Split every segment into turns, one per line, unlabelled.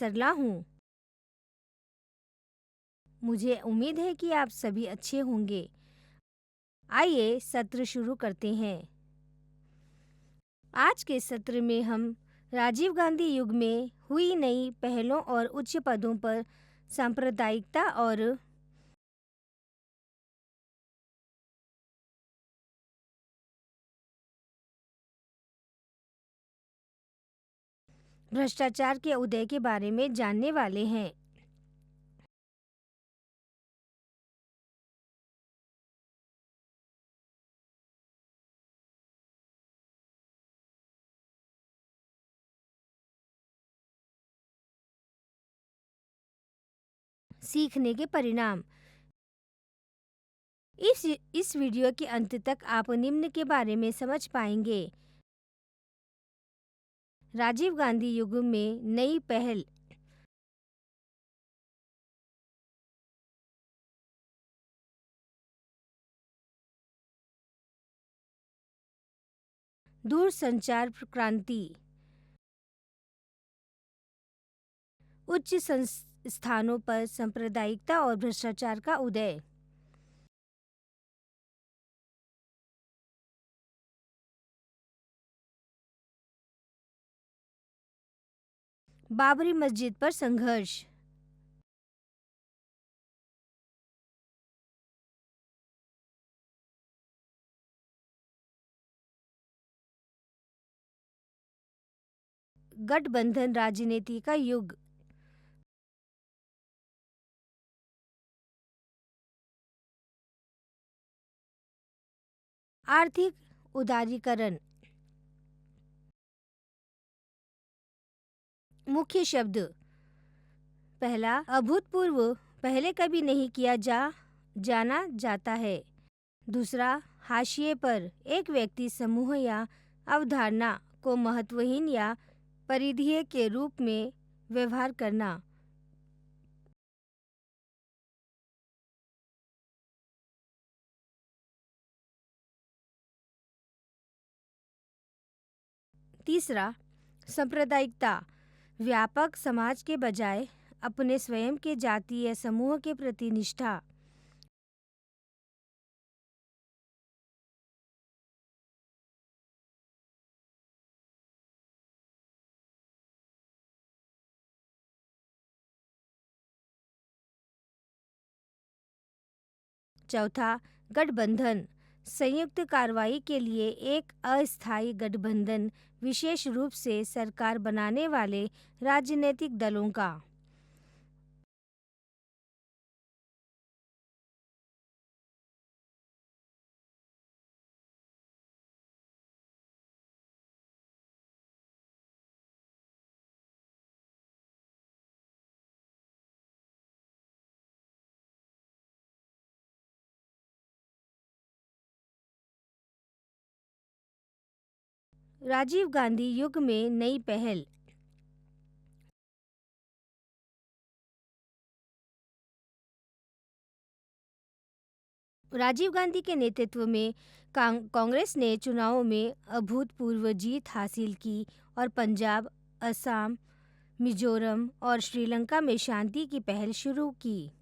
सरला हूँ। मुझे उम्मीद है कि आप सभी अच्छे होंगे। आइए सत्र शुरू करते हैं। आज के सत्र में हम राजीव गांधी युग में हुई नई पहलों और उच्च पदों पर सांप्रदायिकता और भ्रष्टाचार के उदय के बारे में जानने वाले हैं। सीखने के परिणाम। इस वीडियो के अंत तक आप निम्न के बारे में समझ पाएंगे। राजीव गांधी युग में नई पहल। दूरसंचार क्रांति। उच्च स्थानों पर सांप्रदायिकता और भ्रष्टाचार का उदय। बाबरी मस्जिद पर संघर्ष। गठबंधन राजनीति का युग। आर्थिक उदारीकरण। मुख्य शब्द। पहला, अभूतपूर्व, पहले कभी नहीं किया जाना जाता है। दूसरा, हाशिए पर, एक व्यक्ति, समूह या अवधारणा को महत्वहीन या परिधीय के रूप में व्यवहार करना। तीसरा, सांप्रदायिकता, व्यापक समाज के बजाय अपने स्वयं के जातीय समूह के प्रति निष्ठा। चौथा, गठबंधन, संयुक्त कार्रवाई के लिए एक अस्थायी गठबंधन, विशेष रूप से सरकार बनाने वाले राजनीतिक दलों का। राजीव गांधी युग में नई पहल। राजीव गांधी के नेतृत्व में कांग्रेस ने चुनावों में अभूतपूर्व जीत हासिल की और पंजाब, असम, मिजोरम और श्रीलंका में शांति की पहल शुरू की।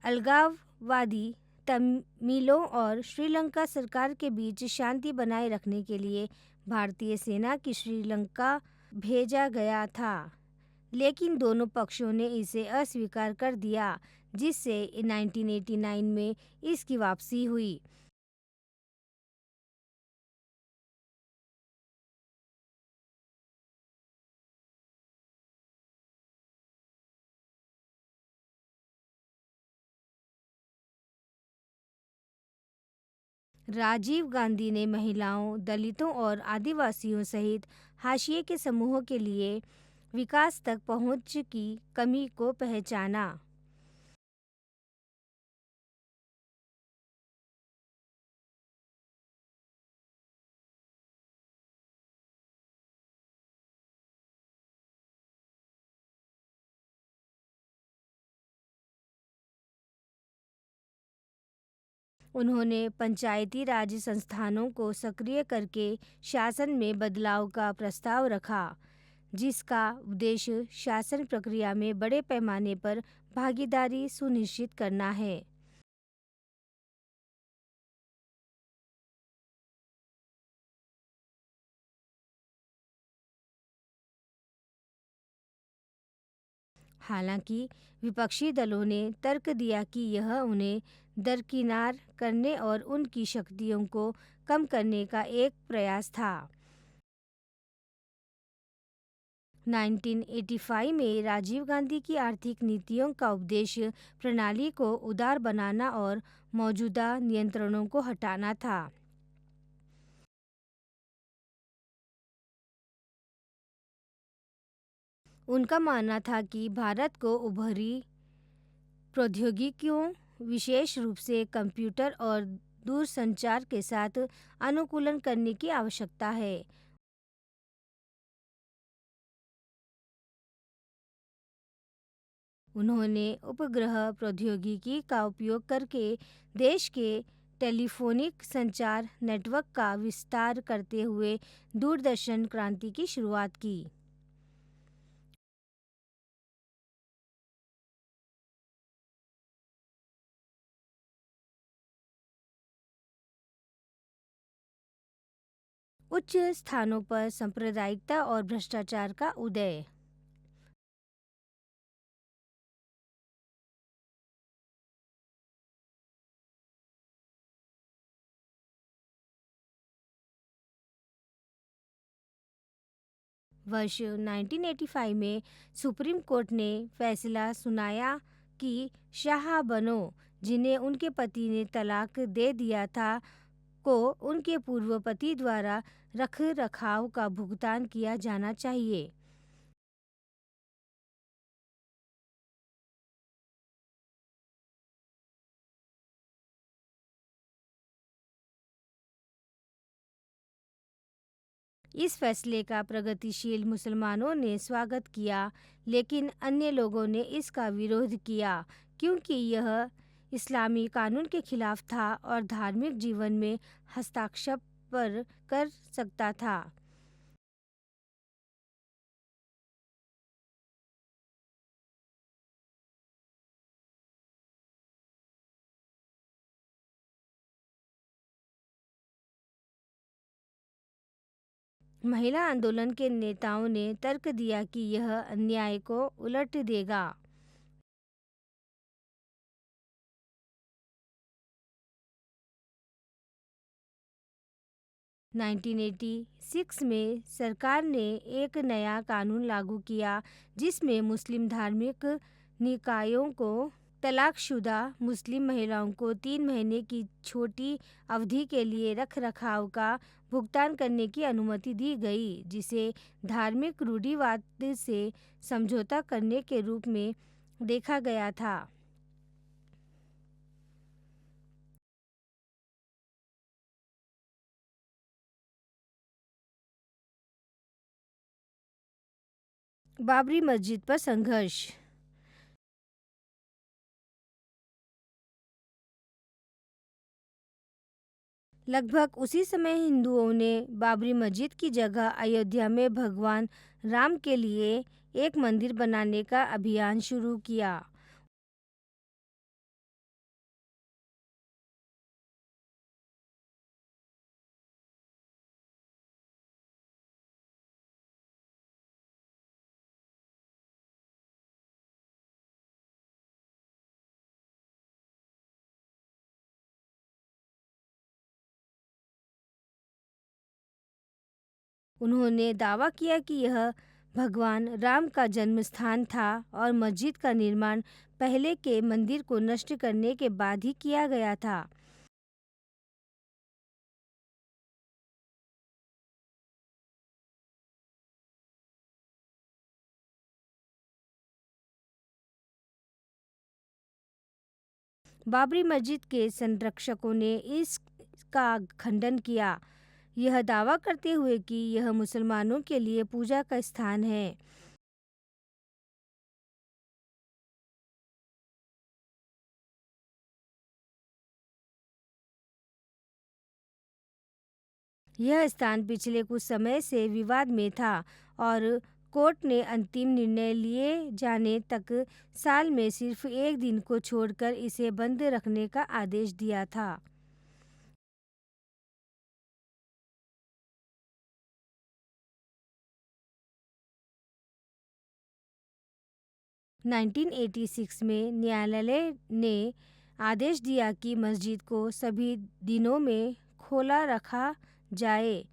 अलगाववादी तमिलों और श्रीलंका सरकार के बीच शांति बनाए रखने के लिए भारतीय सेना की श्रीलंका भेजा गया था, लेकिन दोनों पक्षों ने इसे अस्वीकार कर दिया, जिससे 1989 में इसकी वापसी हुई। राजीव गांधी ने महिलाओं, दलितों और आदिवासियों सहित हाशिए के समूहों के लिए विकास तक पहुंच की कमी को पहचाना। उन्होंने पंचायती राज संस्थानों को सक्रिय करके शासन में बदलाव का प्रस्ताव रखा, जिसका उद्देश्य शासन प्रक्रिया में बड़े पैमाने पर भागीदारी सुनिश्चित करना है। हालांकि विपक्षी दलों ने तर्क दिया कि यह उन्हें दरकिनार करने और उनकी शक्तियों को कम करने का एक प्रयास था। 1985 में राजीव गांधी की आर्थिक नीतियों का उद्देश्य प्रणाली को उदार बनाना और मौजूदा नियंत्रणों को हटाना था। उनका मानना था कि भारत को उभरी प्रौद्योगिकियों, विशेष रूप से कंप्यूटर और दूरसंचार के साथ अनुकूलन करने की आवश्यकता है। उन्होंने उपग्रह प्रौद्योगिकी का उपयोग करके देश के टेलीफोनिक संचार नेटवर्क का विस्तार करते हुए दूरदर्शन क्रांति की शुरुआत की। उच्च स्थानों पर सांप्रदायिकता और भ्रष्टाचार का उदय। वर्ष 1985 में सुप्रीम कोर्ट ने फैसला सुनाया कि शाह बनो, जिन्हें उनके पति ने तलाक दे दिया था, को उनके पूर्व पति द्वारा रख रखाव का भुगतान किया जाना चाहिए। इस फैसले का प्रगतिशील मुसलमानों ने स्वागत किया, लेकिन अन्य लोगों ने इसका विरोध किया क्योंकि यह इस्लामी कानून के खिलाफ था और धार्मिक जीवन में हस्तक्षेप कर सकता था। महिला आंदोलन के नेताओं ने तर्क दिया कि यह अन्याय को उलट देगा। 1986 में सरकार ने एक नया कानून लागू किया, जिसमें मुस्लिम धार्मिक निकायों को तलाकशुदा मुस्लिम महिलाओं को 3 महीने की छोटी अवधि के लिए रखरखाव का भुगतान करने की अनुमति दी गई, जिसे धार्मिक रूढ़िवाद से समझौता करने के रूप में देखा गया था। बाबरी मस्जिद पर संघर्ष। लगभग उसी समय हिंदुओं ने बाबरी मस्जिद की जगह अयोध्या में भगवान राम के लिए एक मंदिर बनाने का अभियान शुरू किया। उन्होंने दावा किया कि यह भगवान राम का जन्म स्थान था और मस्जिद का निर्माण पहले के मंदिर को नष्ट करने के बाद ही किया गया था। बाबरी मस्जिद के संरक्षकों ने इसका खंडन किया, यह दावा करते हुए कि यह मुसलमानों के लिए पूजा का स्थान है। यह स्थान पिछले कुछ समय से विवाद में था और कोर्ट ने अंतिम निर्णय लिए जाने तक साल में सिर्फ एक दिन को छोड़कर इसे बंद रखने का आदेश दिया था। 1986 में न्यायालय ने आदेश दिया कि मस्जिद को सभी दिनों में खोला रखा जाए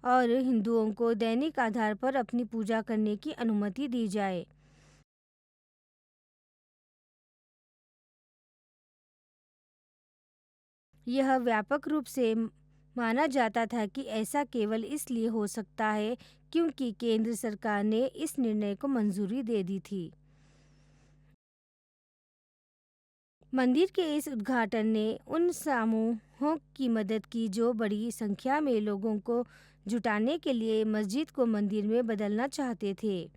और हिंदुओं को दैनिक आधार पर अपनी पूजा करने की अनुमति दी जाए। यह व्यापक रूप से माना जाता था कि ऐसा केवल इसलिए हो सकता है क्योंकि केंद्र सरकार ने इस निर्णय को मंजूरी दे दी थी। मंदिर के इस उद्घाटन ने उन समूहों की मदद की जो बड़ी संख्या में लोगों को जुटाने के लिए मस्जिद को मंदिर में बदलना चाहते थे।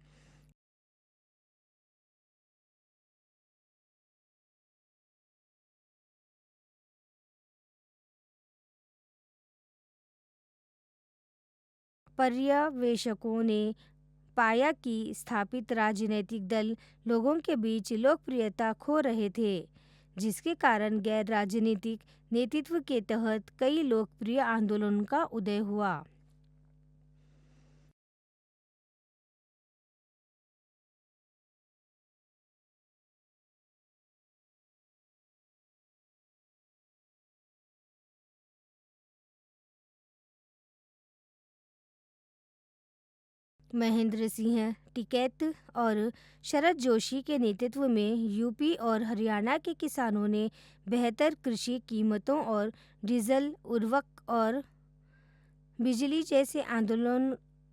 पर्यवेक्षकों ने पाया कि स्थापित राजनीतिक दल लोगों के बीच लोकप्रियता खो रहे थे, जिसके कारण गैर राजनीतिक नेतृत्व के तहत कई लोकप्रिय आंदोलनों का उदय हुआ। महेंद्र सिंह टिकैत और शरद जोशी के नेतृत्व में यूपी और हरियाणा के किसानों ने बेहतर कृषि कीमतों और डीजल, उर्वरक और बिजली जैसे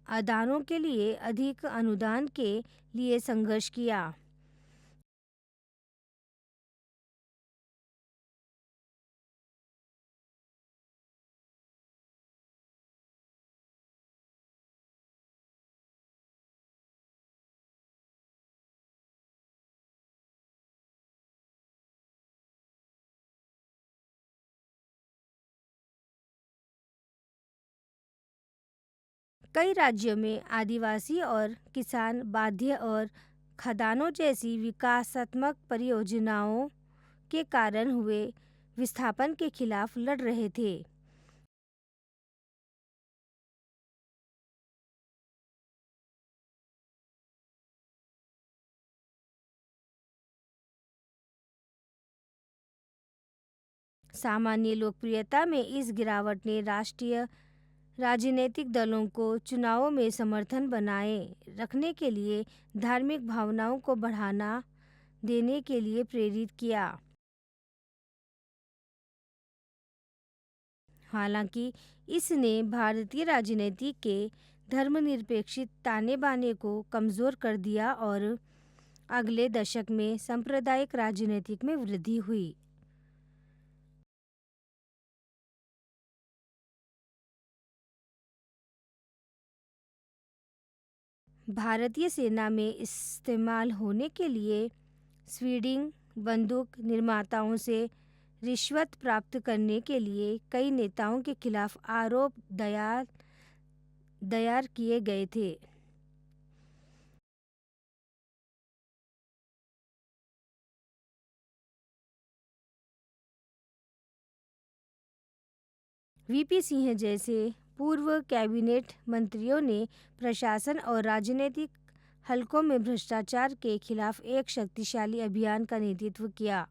आदानों के लिए अधिक अनुदान के लिए संघर्ष किया। कई राज्यों में आदिवासी और किसान बांधे और खदानों जैसी विकासात्मक परियोजनाओं के कारण हुए विस्थापन के खिलाफ लड़ रहे थे। सामान्य लोकप्रियता में इस गिरावट ने राष्ट्रीय राजनीतिक दलों को चुनावों में समर्थन बनाए रखने के लिए धार्मिक भावनाओं को बढ़ाना देने के लिए प्रेरित किया। हालांकि इसने भारतीय राजनीति के धर्मनिरपेक्ष ताने-बाने को कमजोर कर दिया और अगले दशक में सांप्रदायिक राजनीति में वृद्धि हुई। भारतीय सेना में इस्तेमाल होने के लिए स्वीडिंग बंदूक निर्माताओं से रिश्वत प्राप्त करने के लिए कई नेताओं के खिलाफ आरोप दायर किए गए थे। वीपी सिंह जैसे पूर्व कैबिनेट मंत्रियों ने प्रशासन और राजनीतिक हलकों में भ्रष्टाचार के खिलाफ एक शक्तिशाली अभियान का नेतृत्व किया।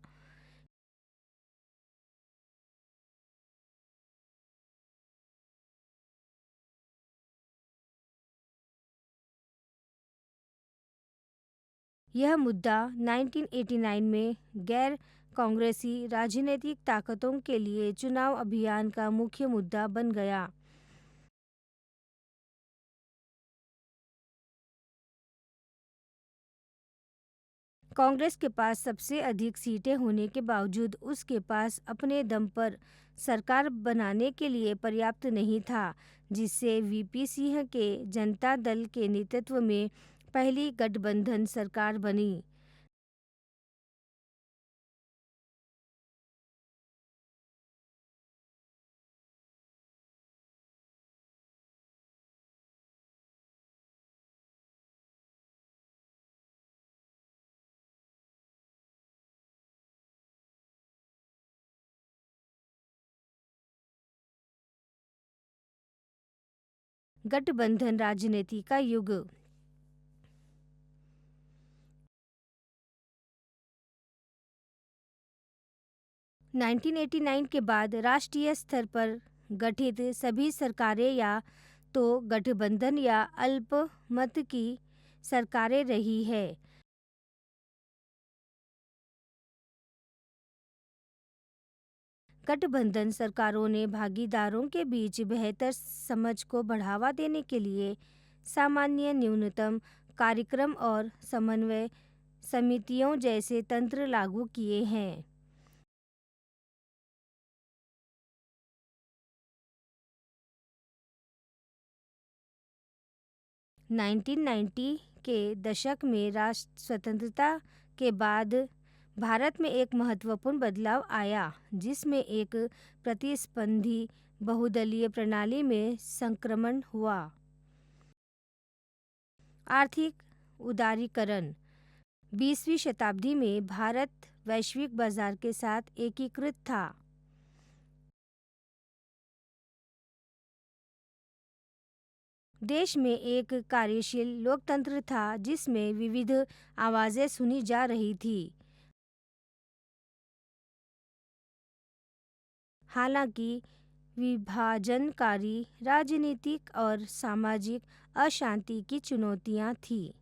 यह मुद्दा 1989 में गैर कांग्रेसी राजनीतिक ताकतों के लिए चुनाव अभियान का मुख्य मुद्दा बन गया। कांग्रेस के पास सबसे अधिक सीटें होने के बावजूद उसके पास अपने दम पर सरकार बनाने के लिए पर्याप्त नहीं था, जिससे वीपी सिंह के जनता दल के नेतृत्व में पहली गठबंधन सरकार बनी। गठबंधन राजनीति का युग। 1989 के बाद राष्ट्रीय स्तर पर गठित सभी सरकारें या तो गठबंधन या अल्पमत की सरकारें रही है। गठबंधन सरकारों ने भागीदारों के बीच बेहतर समझ को बढ़ावा देने के लिए सामान्य न्यूनतम कार्यक्रम और समन्वय समितियों जैसे तंत्र लागू किए हैं। नाइनटीन 1990 के दशक में राष्ट्र स्वतंत्रता के बाद भारत में एक महत्वपूर्ण बदलाव आया, जिसमें एक प्रतिस्पर्धी बहुदलीय प्रणाली में संक्रमण हुआ। आर्थिक उदारीकरण। 20वीं शताब्दी में भारत वैश्विक बाजार के साथ एकीकृत था। देश में एक कार्यशील लोकतंत्र था जिसमें विविध आवाजें सुनी जा रही थी। हालांकि विभाजनकारी राजनीतिक और सामाजिक अशांति की चुनौतियां थीं।